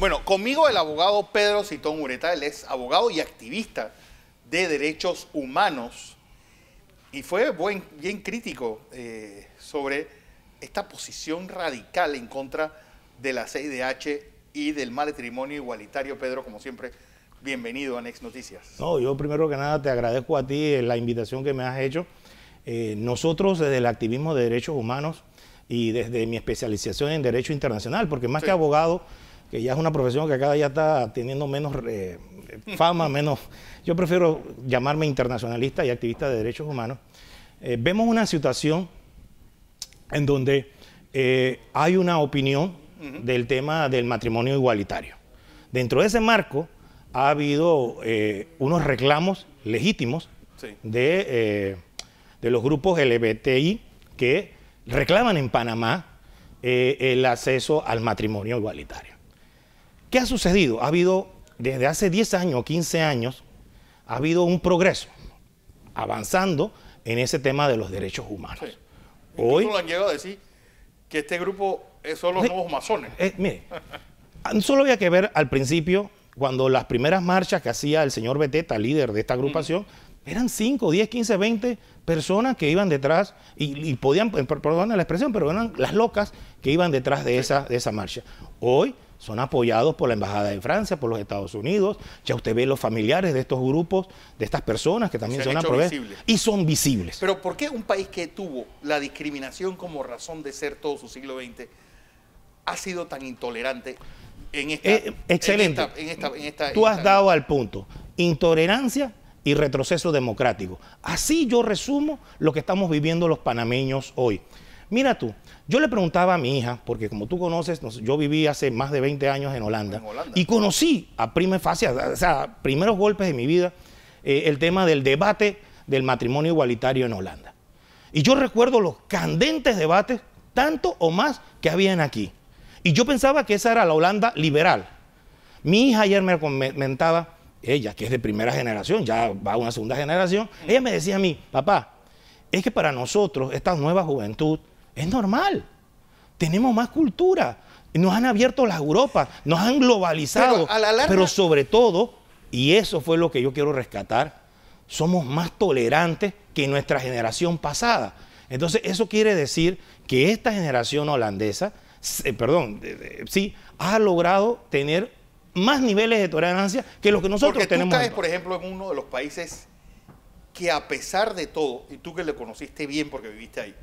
Bueno, conmigo el abogado Pedro Citón Ureta, él es abogado y activista de derechos humanos y fue bien crítico sobre esta posición radical en contra de la CIDH y del matrimonio igualitario. Pedro, como siempre, bienvenido a Next Noticias. No, yo primero que nada te agradezco a ti la invitación que me has hecho. Nosotros desde el activismo de derechos humanos y desde mi especialización en derecho internacional, porque más que abogado, que ya es una profesión que cada día está teniendo menos fama, menos... Yo prefiero llamarme internacionalista y activista de derechos humanos. Vemos una situación en donde hay una opinión del tema del matrimonio igualitario. Dentro de ese marco ha habido unos reclamos legítimos de los grupos LGBTI que reclaman en Panamá el acceso al matrimonio igualitario. ¿Qué ha sucedido? Ha habido, desde hace 10 años o 15 años, ha habido un progreso avanzando en ese tema de los derechos humanos. Sí. Hoy lo han llegado a decir que este grupo son los nuevos masones. Mire, solo había que ver al principio, cuando las primeras marchas que hacía el señor Beteta, líder de esta agrupación, eran 5, 10, 15, 20 personas que iban detrás y podían, perdón la expresión, pero eran las locas que iban detrás de esa marcha. Hoy son apoyados por la Embajada de Francia, por los Estados Unidos. Ya usted ve los familiares de estos grupos, de estas personas que también son apoyados y son visibles. Pero ¿por qué un país que tuvo la discriminación como razón de ser todo su siglo XX ha sido tan intolerante en esta... excelente. Tú has dado al punto. Intolerancia y retroceso democrático. Así yo resumo lo que estamos viviendo los panameños hoy. Mira tú, yo le preguntaba a mi hija, porque como tú conoces, yo viví hace más de 20 años en Holanda. Y conocí a prima facie, o sea, primeros golpes de mi vida, el tema del debate del matrimonio igualitario en Holanda. Y yo recuerdo los candentes debates, tanto o más que habían aquí. Y yo pensaba que esa era la Holanda liberal. Mi hija ayer me comentaba, ella que es de primera generación, ya va a una segunda generación, ella me decía a mí, papá, es que para nosotros, esta nueva juventud, es normal. Tenemos más cultura. Nos han abierto las Europas, nos han globalizado. Pero, a la larga... pero sobre todo, y eso fue lo que yo quiero rescatar, somos más tolerantes que nuestra generación pasada. Entonces, eso quiere decir que esta generación holandesa, sí, ha logrado tener más niveles de tolerancia que los que nosotros tenemos. Porque tú caes, por ejemplo, en uno de los países que a pesar de todo, y tú que le conociste bien porque viviste ahí,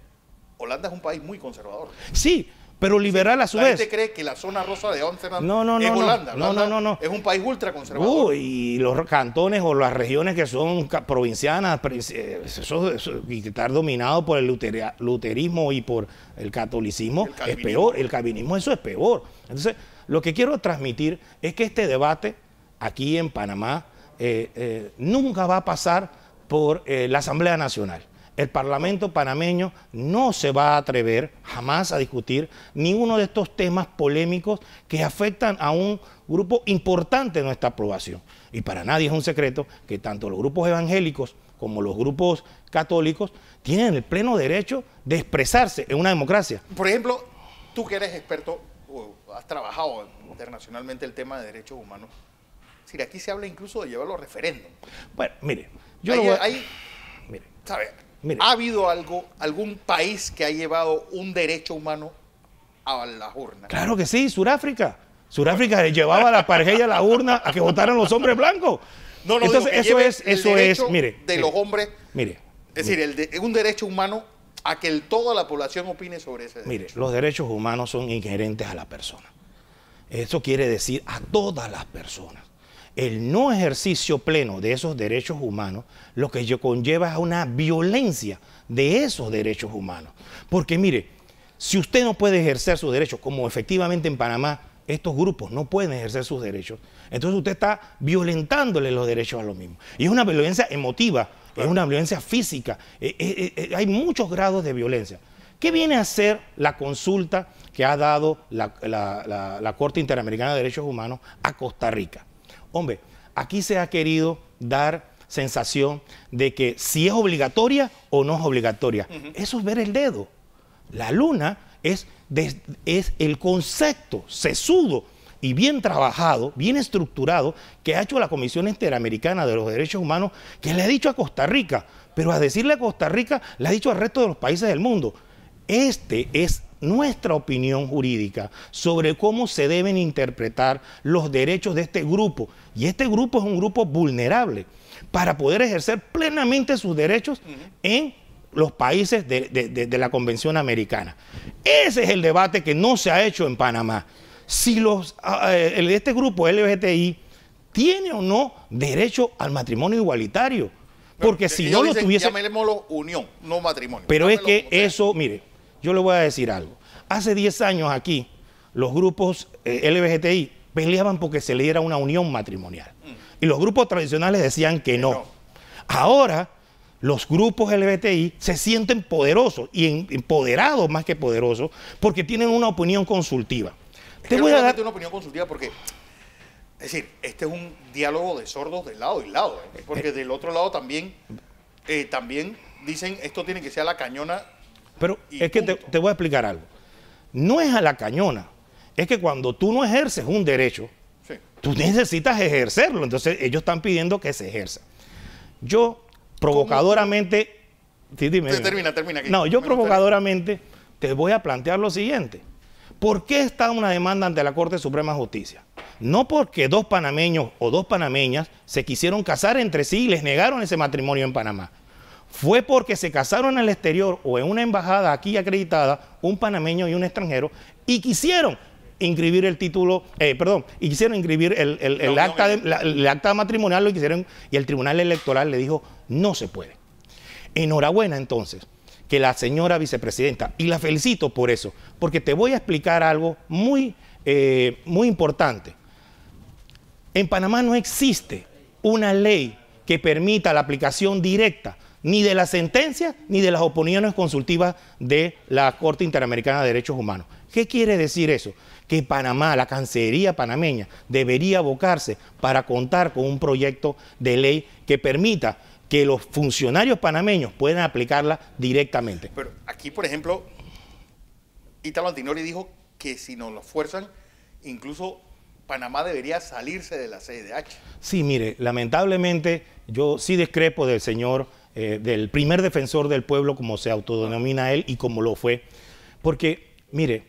Holanda es un país muy conservador. Sí, pero liberal a su vez. La gente cree que la zona rosa de Ámsterdam es Holanda. No. Es un país ultraconservador. Y los cantones o las regiones que son provincianas, y que están dominados por el luterismo y por el catolicismo, es peor. El calvinismo, eso es peor. Entonces, lo que quiero transmitir es que este debate aquí en Panamá nunca va a pasar por la Asamblea Nacional. El Parlamento panameño no se va a atrever jamás a discutir ninguno de estos temas polémicos que afectan a un grupo importante de nuestra aprobación. Y para nadie es un secreto que tanto los grupos evangélicos como los grupos católicos tienen el pleno derecho de expresarse en una democracia. Por ejemplo, tú que eres experto, has trabajado internacionalmente el tema de derechos humanos, es decir, aquí se habla incluso de llevarlo a referéndum. Bueno, mire, ¿sabe? Mire. ¿Ha habido algún país que ha llevado un derecho humano a las urnas? Claro que sí, Sudáfrica. Sudáfrica llevaba a la parejilla a la urna a que votaran los hombres blancos. No, entonces eso es, mire, de los hombres. Mire, es decir, un derecho humano a que toda la población opine sobre ese derecho. Mire, los derechos humanos son inherentes a la persona. Eso quiere decir a todas las personas. El no ejercicio pleno de esos derechos humanos lo que conlleva es una violencia de esos derechos humanos. Porque mire, si usted no puede ejercer sus derechos, como efectivamente en Panamá estos grupos no pueden ejercer sus derechos, entonces usted está violentándole los derechos a los mismos. Y es una violencia emotiva, es una violencia física, hay muchos grados de violencia. ¿Qué viene a ser la consulta que ha dado la Corte Interamericana de Derechos Humanos a Costa Rica? Hombre, aquí se ha querido dar sensación de que si es obligatoria o no es obligatoria. Eso es ver el dedo. La luna es el concepto sesudo y bien trabajado, bien estructurado, que ha hecho la Comisión Interamericana de los Derechos Humanos, que le ha dicho a Costa Rica, pero a decirle a Costa Rica, le ha dicho al resto de los países del mundo. Este es nuestra opinión jurídica sobre cómo se deben interpretar los derechos de este grupo. Y este grupo es un grupo vulnerable para poder ejercer plenamente sus derechos en los países de la Convención Americana. Ese es el debate que no se ha hecho en Panamá. Si este grupo LGBTI tiene o no derecho al matrimonio igualitario. Porque si no lo tuviese... Llamémoslo unión, no matrimonio. Pero es que eso, mire, yo le voy a decir algo. Hace 10 años aquí, los grupos LGBTI peleaban porque se le diera una unión matrimonial. Y los grupos tradicionales decían que no. Ahora, los grupos LGBTI se sienten poderosos y empoderados más que poderosos porque tienen una opinión consultiva. Te voy a dar una opinión consultiva porque, es decir, este es un diálogo de sordos de lado y lado, porque del otro lado también dicen esto tiene que ser a la cañona. Pero es que te voy a explicar algo. No es a la cañona, es que cuando tú no ejerces un derecho, sí, tú necesitas ejercerlo. Entonces ellos están pidiendo que se ejerza. Yo provocadoramente... Sí, dime. Termina. No, yo provocadoramente te voy a plantear lo siguiente. ¿Por qué está una demanda ante la Corte Suprema de Justicia? No porque dos panameños o dos panameñas se quisieron casar entre sí y les negaron ese matrimonio en Panamá. Fue porque se casaron en el exterior o en una embajada aquí acreditada, un panameño y un extranjero, y quisieron inscribir el título, y quisieron inscribir el acta matrimonial, lo quisieron, y el Tribunal Electoral le dijo, no se puede. Enhorabuena entonces, que la señora vicepresidenta, y la felicito por eso, porque te voy a explicar algo muy importante. En Panamá no existe una ley que permita la aplicación directa ni de las sentencias ni de las opiniones consultivas de la Corte Interamericana de Derechos Humanos. ¿Qué quiere decir eso? Que Panamá, la Cancillería panameña, debería abocarse para contar con un proyecto de ley que permita que los funcionarios panameños puedan aplicarla directamente. Pero aquí, por ejemplo, Ítalo Antinori dijo que si nos lo fuerzan, incluso Panamá debería salirse de la CIDH. Sí, mire, lamentablemente yo sí discrepo del señor, del primer defensor del pueblo, como se autodenomina él y como lo fue, porque, mire,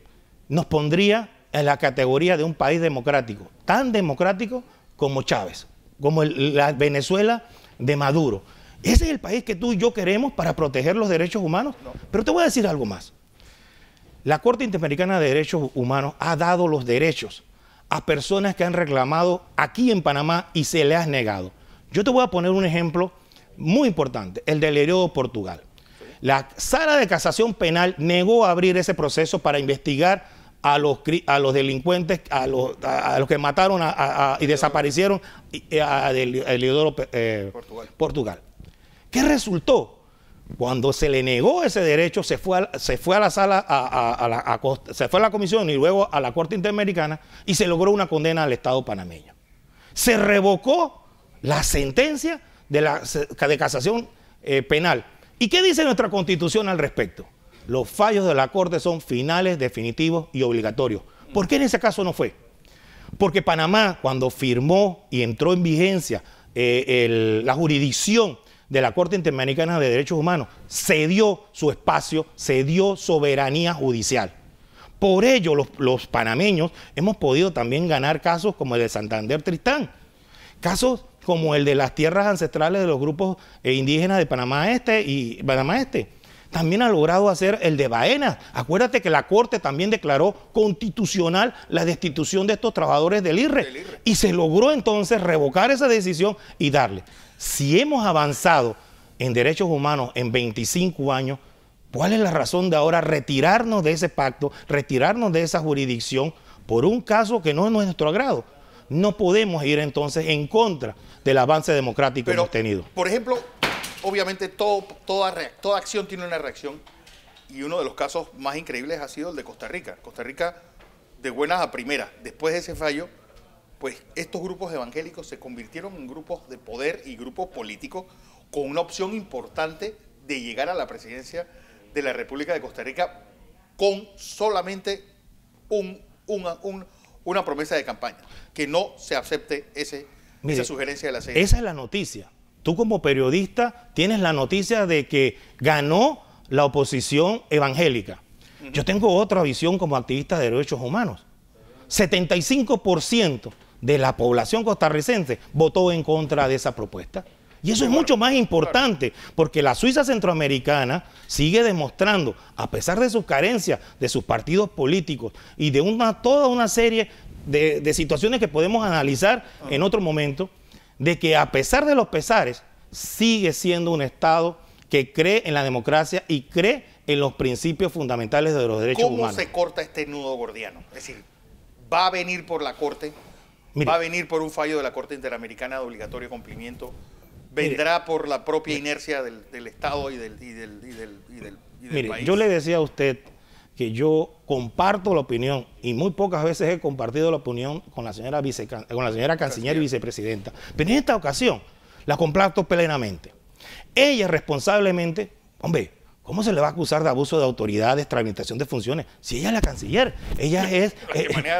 nos pondría en la categoría de un país democrático, tan democrático como Chávez, como la Venezuela de Maduro. Ese es el país que tú y yo queremos para proteger los derechos humanos. No. Pero te voy a decir algo más. La Corte Interamericana de Derechos Humanos ha dado los derechos a personas que han reclamado aquí en Panamá y se les ha negado. Yo te voy a poner un ejemplo muy importante, el del Heredo Portugal. La Sala de Casación Penal negó abrir ese proceso para investigar a los delincuentes, a los que mataron y desaparecieron a Eliodoro Portugal. ¿Qué resultó? Cuando se le negó ese derecho, se fue a la sala, se fue a la comisión y luego a la Corte Interamericana y se logró una condena al Estado panameño. Se revocó la sentencia de casación penal. ¿Y qué dice nuestra Constitución al respecto? Los fallos de la Corte son finales, definitivos y obligatorios. ¿Por qué en ese caso no fue? Porque Panamá, cuando firmó y entró en vigencia la jurisdicción de la Corte Interamericana de Derechos Humanos, cedió su espacio, cedió soberanía judicial. Por ello, los panameños hemos podido también ganar casos como el de Santander Tristán, casos como el de las tierras ancestrales de los grupos indígenas de Panamá Este y Panamá Este. También ha logrado hacer el de Baena. Acuérdate que la Corte también declaró constitucional la destitución de estos trabajadores del IRRE. Y se logró entonces revocar esa decisión y darle. Si hemos avanzado en derechos humanos en 25 años, ¿cuál es la razón de ahora retirarnos de ese pacto, retirarnos de esa jurisdicción por un caso que no es nuestro agrado? No podemos ir entonces en contra del avance democrático que hemos tenido. Por ejemplo, obviamente toda acción tiene una reacción y uno de los casos más increíbles ha sido el de Costa Rica. Costa Rica, de buenas a primeras, después de ese fallo, pues estos grupos evangélicos se convirtieron en grupos de poder y grupos políticos con una opción importante de llegar a la presidencia de la República de Costa Rica con solamente una promesa de campaña, que no se acepte esa sugerencia de la CNE. Esa es la noticia. Tú como periodista tienes la noticia de que ganó la oposición evangélica. Yo tengo otra visión como activista de derechos humanos. 75% de la población costarricense votó en contra de esa propuesta. Y eso es mucho más importante, porque la Suiza centroamericana sigue demostrando, a pesar de sus carencias, de sus partidos políticos y de toda una serie de situaciones que podemos analizar en otro momento, de que a pesar de los pesares, sigue siendo un Estado que cree en la democracia y cree en los principios fundamentales de los derechos humanos. ¿Cómo se corta este nudo gordiano? Es decir, ¿va a venir por la Corte? ¿Va a venir por un fallo de la Corte Interamericana de obligatorio cumplimiento? ¿Vendrá por la propia inercia del Estado y del país? Yo le decía a usted que yo comparto la opinión, y muy pocas veces he compartido la opinión con la señora canciller y vicepresidenta, pero en esta ocasión la comparto plenamente. Ella responsablemente, hombre, ¿cómo se le va a acusar de abuso de autoridad, de extramitación de funciones? Si ella es la canciller, ella es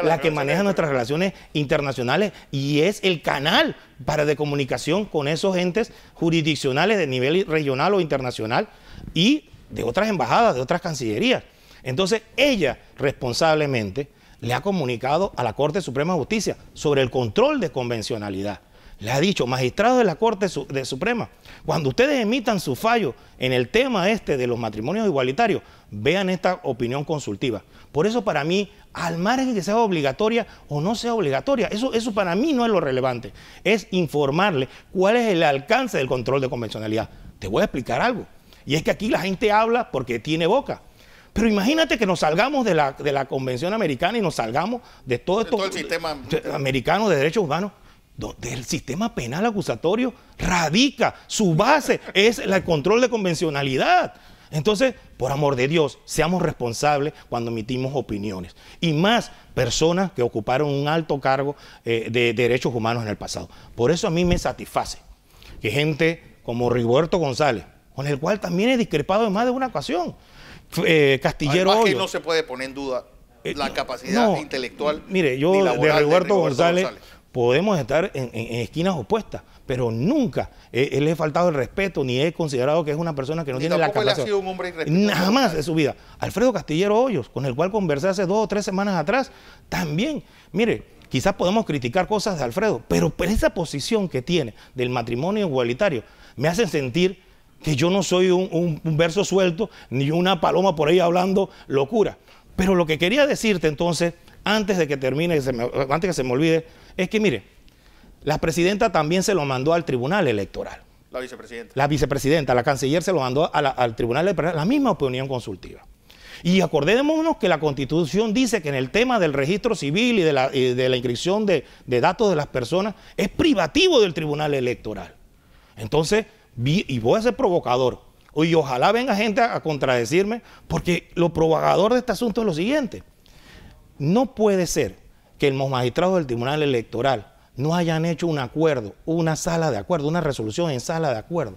la que maneja nuestras relaciones internacionales y es el canal de comunicación con esos entes jurisdiccionales de nivel regional o internacional y de otras embajadas, de otras cancillerías. Entonces, ella responsablemente le ha comunicado a la Corte Suprema de Justicia sobre el control de convencionalidad. Le ha dicho, magistrados de la Corte Suprema, cuando ustedes emitan su fallo en el tema de los matrimonios igualitarios, vean esta opinión consultiva. Por eso para mí, al margen de que sea obligatoria o no sea obligatoria, eso para mí no es lo relevante. Es informarle cuál es el alcance del control de convencionalidad. Te voy a explicar algo. Y es que aquí la gente habla porque tiene boca. Pero imagínate que nos salgamos de la Convención Americana y nos salgamos de todo el sistema americano de derechos humanos. Del sistema penal acusatorio radica, su base es el control de convencionalidad. Entonces, por amor de Dios, seamos responsables cuando emitimos opiniones. Y más personas que ocuparon un alto cargo de derechos humanos en el pasado. Por eso a mí me satisface que gente como Rigoberto González, con el cual también he discrepado en más de una ocasión, Castillero Hoyos. Que no se puede poner en duda la capacidad intelectual. Mire, yo de Rigoberto González podemos estar en esquinas opuestas, pero nunca le he faltado el respeto, ni he considerado que es una persona que no tiene la capacidad. Él ha sido un hombre irrespetuoso. Jamás de su vida. Alfredo Castillero Hoyos, con el cual conversé hace 2 o 3 semanas atrás, también, mire, quizás podemos criticar cosas de Alfredo, pero esa posición que tiene del matrimonio igualitario me hace sentir que yo no soy un verso suelto, ni una paloma por ahí hablando locura. Pero lo que quería decirte entonces, antes de que termine, antes que se me olvide, es que mire, la presidenta también se lo mandó al Tribunal Electoral. La vicepresidenta. La vicepresidenta, la canciller se lo mandó al Tribunal Electoral, la misma opinión consultiva. Y acordémonos que la Constitución dice que en el tema del registro civil y de la inscripción de datos de las personas es privativo del Tribunal Electoral. Entonces, y voy a ser provocador, y ojalá venga gente a contradecirme, porque lo provocador de este asunto es lo siguiente. No puede ser que los magistrados del Tribunal Electoral no hayan hecho un acuerdo, una sala de acuerdo, una resolución en sala de acuerdo,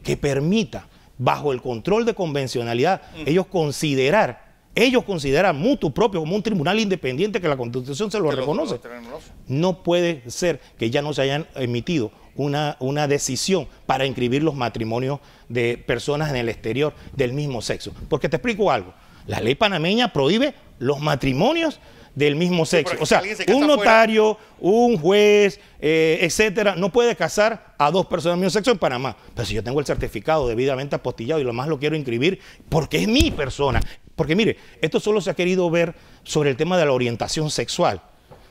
que permita, bajo el control de convencionalidad, ellos consideran mutuo propio como un tribunal independiente que la Constitución se lo reconoce. No puede ser que ya no se hayan emitido una decisión para inscribir los matrimonios de personas en el exterior del mismo sexo. Porque te explico algo, la ley panameña prohíbe los matrimonios del mismo sexo. O sea, un notario, un juez, etcétera, no puede casar a 2 personas del mismo sexo en Panamá. Pero si yo tengo el certificado debidamente apostillado y lo más lo quiero inscribir porque es mi persona. Porque mire, esto solo se ha querido ver sobre el tema de la orientación sexual,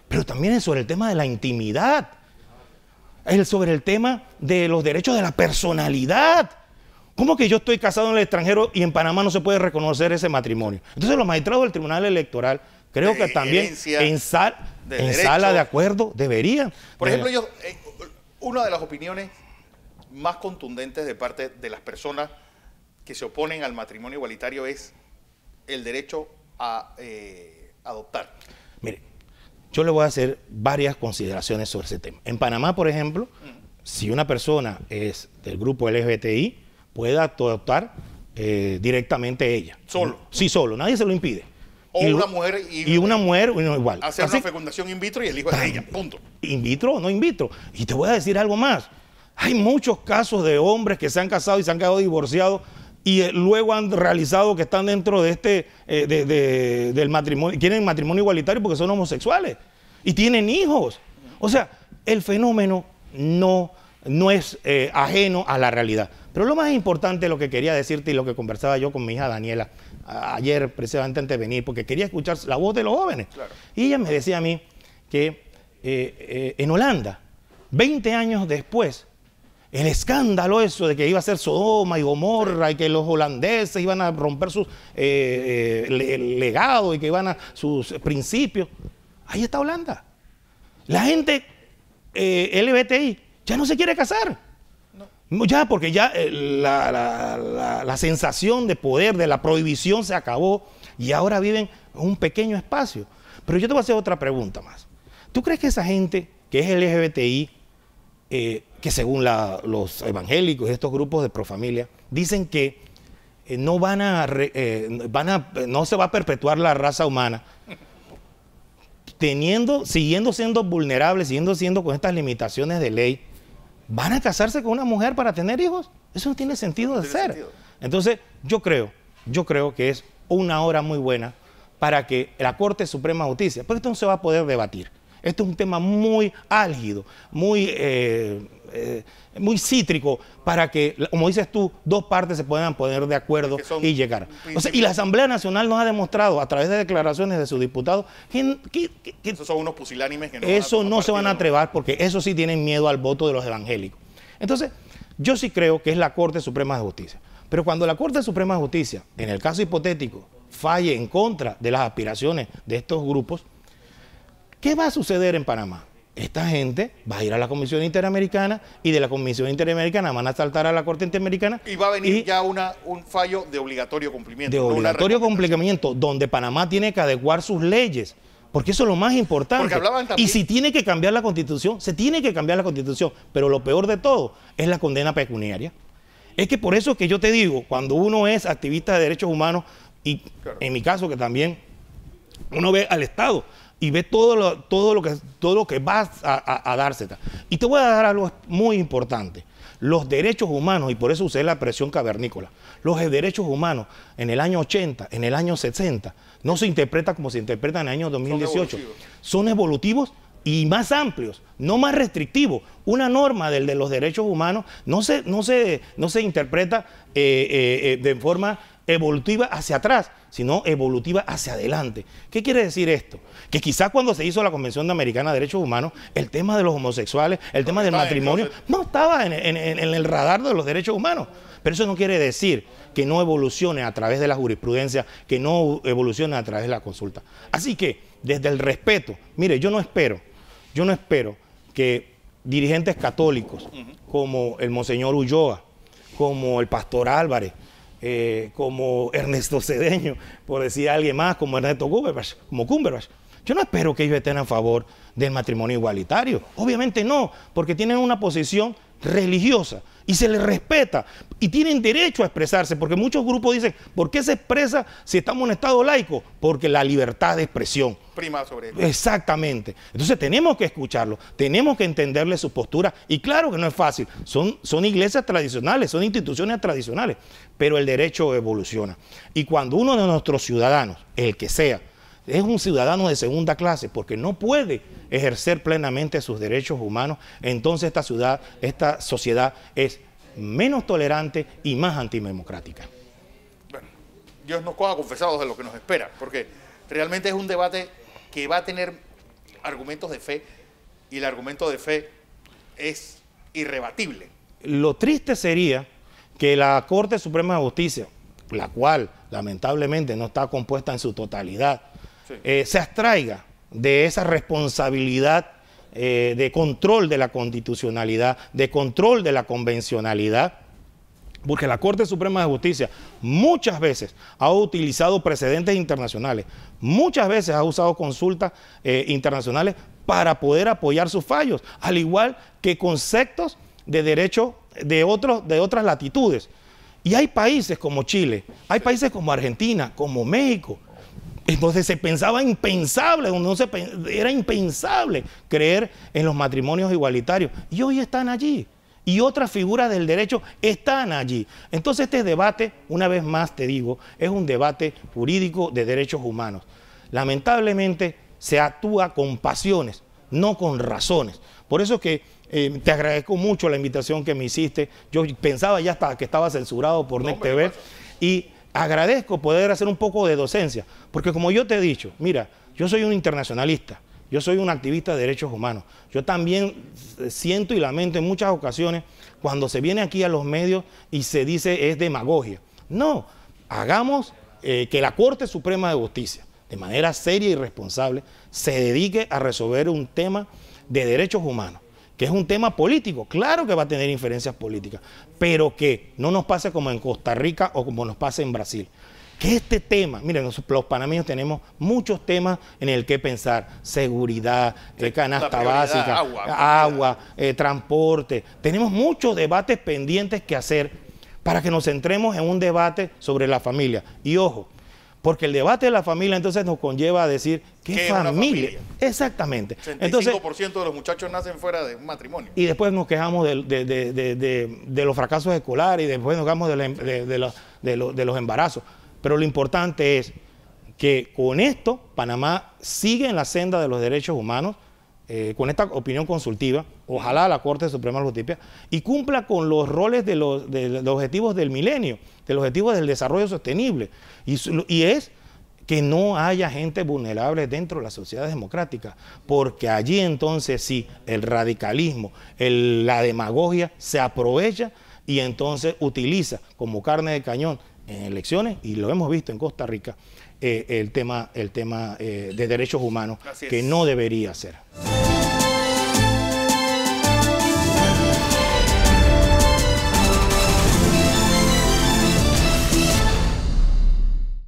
pero también es sobre el tema de la intimidad, sobre el tema de los derechos de la personalidad. ¿Cómo que yo estoy casado en el extranjero y en Panamá no se puede reconocer ese matrimonio? Entonces los magistrados del Tribunal Electoral creo que también en sala de acuerdo deberían. Por ejemplo, una de las opiniones más contundentes de parte de las personas que se oponen al matrimonio igualitario es el derecho a adoptar. Mire, yo le voy a hacer varias consideraciones sobre ese tema. En Panamá, por ejemplo, si una persona es del grupo LGBTI, puede adoptar directamente ella. ¿Solo? Sí, solo. Nadie se lo impide. O una mujer y una mujer igual. Hacer una fecundación in vitro y el hijo es de ella, punto. In vitro o no in vitro. Y te voy a decir algo más. Hay muchos casos de hombres que se han casado y se han quedado divorciados y luego han realizado que están dentro de del matrimonio, quieren matrimonio igualitario porque son homosexuales y tienen hijos. O sea, el fenómeno no es ajeno a la realidad. Pero lo más importante, lo que quería decirte y lo que conversaba yo con mi hija Daniela ayer, precisamente antes de venir, porque quería escuchar la voz de los jóvenes. Claro. Y ella me decía a mí que en Holanda, 20 años después, el escándalo eso de que iba a ser Sodoma y Gomorra y que los holandeses iban a romper sus legados y que iban a sus principios, ahí está Holanda. La gente LGBTI ya no se quiere casar. No. Ya, porque ya la sensación de poder, de la prohibición se acabó y ahora viven en un pequeño espacio. Pero yo te voy a hacer otra pregunta más. ¿Tú crees que esa gente que es LGBTI, que según los evangélicos y estos grupos de profamilia, dicen que no se va a perpetuar la raza humana, siguiendo siendo vulnerables, siguiendo siendo con estas limitaciones de ley, ¿van a casarse con una mujer para tener hijos? Eso no tiene sentido de ser. Entonces, yo creo que es una hora muy buena para que la Corte Suprema de Justicia, porque esto no se va a poder debatir. Esto es un tema muy álgido, muy cítrico, para que, como dices tú, dos partes se puedan poner de acuerdo y llegar. O sea, y la Asamblea Nacional nos ha demostrado, a través de declaraciones de sus diputados, que esos son unos pusilánimes que no se van a atrever, porque eso sí tienen miedo al voto de los evangélicos. Entonces, yo sí creo que es la Corte Suprema de Justicia. Pero cuando la Corte Suprema de Justicia, en el caso hipotético, falle en contra de las aspiraciones de estos grupos, ¿qué va a suceder en Panamá? Esta gente va a ir a la Comisión Interamericana y de la Comisión Interamericana van a saltar a la Corte Interamericana. Y va a venir ya un fallo de obligatorio cumplimiento. De obligatorio cumplimiento, donde Panamá tiene que adecuar sus leyes, porque eso es lo más importante. Y si tiene que cambiar la Constitución, se tiene que cambiar la Constitución. Pero lo peor de todo es la condena pecuniaria. Es que por eso que yo te digo, cuando uno es activista de derechos humanos, y claro, en mi caso que también uno ve al Estado y ve todo lo que va a darse. Y te voy a dar algo muy importante. Los derechos humanos, y por eso usé la expresión cavernícola, los derechos humanos en el año 80, en el año 60, no se interpreta como se interpreta en el año 2018. Son evolutivos y más amplios, no más restrictivos. Una norma de los derechos humanos no se interpreta de forma evolutiva hacia atrás, sino evolutiva hacia adelante. ¿Qué quiere decir esto? Que quizás cuando se hizo la Convención Americana de Derechos Humanos, el tema de los homosexuales, el tema del matrimonio, no estaba en el radar de los derechos humanos. Pero eso no quiere decir que no evolucione a través de la jurisprudencia, que no evolucione a través de la consulta. Así que, desde el respeto, mire, yo no espero que dirigentes católicos como el Monseñor Ulloa, como el Pastor Álvarez, como Ernesto Cedeño, por decir a alguien más, como Ernesto Cumberbatch, yo no espero que ellos estén a favor del matrimonio igualitario. Obviamente no, porque tienen una posición religiosa y se les respeta y tienen derecho a expresarse, porque muchos grupos dicen, ¿por qué se expresa si estamos en un estado laico? Porque la libertad de expresión prima sobre eso. Exactamente. Entonces tenemos que escucharlo, tenemos que entenderle su postura, y claro que no es fácil, son iglesias tradicionales, son instituciones tradicionales, pero el derecho evoluciona. Y cuando uno de nuestros ciudadanos, el que sea, es un ciudadano de segunda clase porque no puede ejercer plenamente sus derechos humanos, entonces esta sociedad es menos tolerante y más antidemocrática. Bueno, Dios nos coja confesados de lo que nos espera, porque realmente es un debate que va a tener argumentos de fe, y el argumento de fe es irrebatible. Lo triste sería que la Corte Suprema de Justicia, la cual lamentablemente no está compuesta en su totalidad, se abstraiga de esa responsabilidad de control de la constitucionalidad, de control de la convencionalidad, porque la Corte Suprema de Justicia muchas veces ha utilizado precedentes internacionales, muchas veces ha usado consultas internacionales para poder apoyar sus fallos, al igual que conceptos de derecho de otras latitudes. Y hay países como Chile, hay países como Argentina, como México, Entonces se pensaba impensable, era impensable creer en los matrimonios igualitarios. Y hoy están allí. Y otras figuras del derecho están allí. Entonces este debate, una vez más te digo, es un debate jurídico de derechos humanos. Lamentablemente se actúa con pasiones, no con razones. Por eso que te agradezco mucho la invitación que me hiciste. Yo pensaba ya hasta que estaba censurado por NEC TV y agradezco poder hacer un poco de docencia, porque como yo te he dicho, mira, yo soy un internacionalista, yo soy un activista de derechos humanos. Yo también siento y lamento en muchas ocasiones cuando se viene aquí a los medios y se dice es demagogia. No, hagamos que la Corte Suprema de Justicia, de manera seria y responsable, se dedique a resolver un tema de derechos humanos, que es un tema político. Claro que va a tener inferencias políticas, pero que no nos pase como en Costa Rica o como nos pasa en Brasil. Que este tema, miren, los panameños tenemos muchos temas en el que pensar: seguridad, canasta básica, agua, transporte. Tenemos muchos debates pendientes que hacer para que nos centremos en un debate sobre la familia. Y ojo, porque el debate de la familia entonces nos conlleva a decir ¿qué familia? Exactamente. 85% entonces, de los muchachos nacen fuera de un matrimonio. Y después nos quejamos de los fracasos escolares y después nos quejamos de los embarazos. Pero lo importante es que con esto Panamá sigue en la senda de los derechos humanos, con esta opinión consultiva, ojalá la Corte Suprema de Justicia, y cumpla con los roles de los objetivos del milenio, de los objetivos del desarrollo sostenible. Y es que no haya gente vulnerable dentro de la sociedad democrática, porque allí entonces sí, el radicalismo, la demagogia se aprovecha y entonces utiliza como carne de cañón en elecciones, y lo hemos visto en Costa Rica, el tema de derechos humanos, que no debería ser.